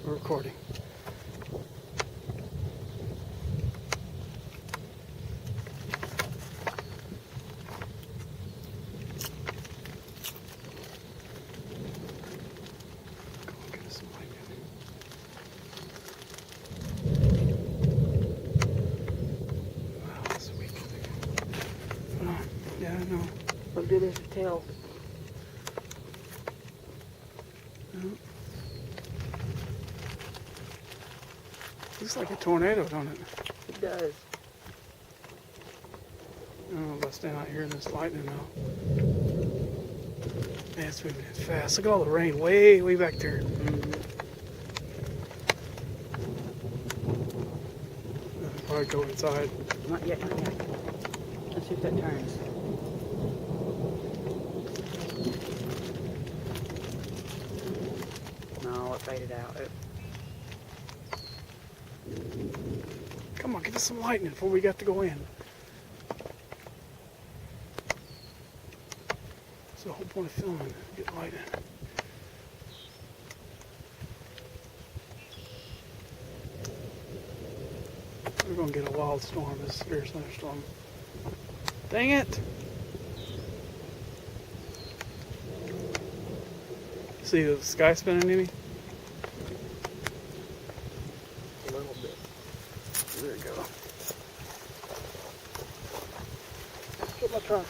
We're recording. Yeah, I know. What good is the tail? No. Looks like a tornado, don't it? It does. I don't know if I stand out here in this lightning now. Man, it's moving fast. Look at all the rain way back there. I'll probably go inside. Not yet, not yet. Let's see if that turns. No, it faded out. Come on, give us some lightning before we got to go in. That's the whole point of filming, get lightning. We're going to get a wild storm, this severe thunderstorm. Dang it! See the sky spinning, Amy? A little bit. There you go. Get my truck.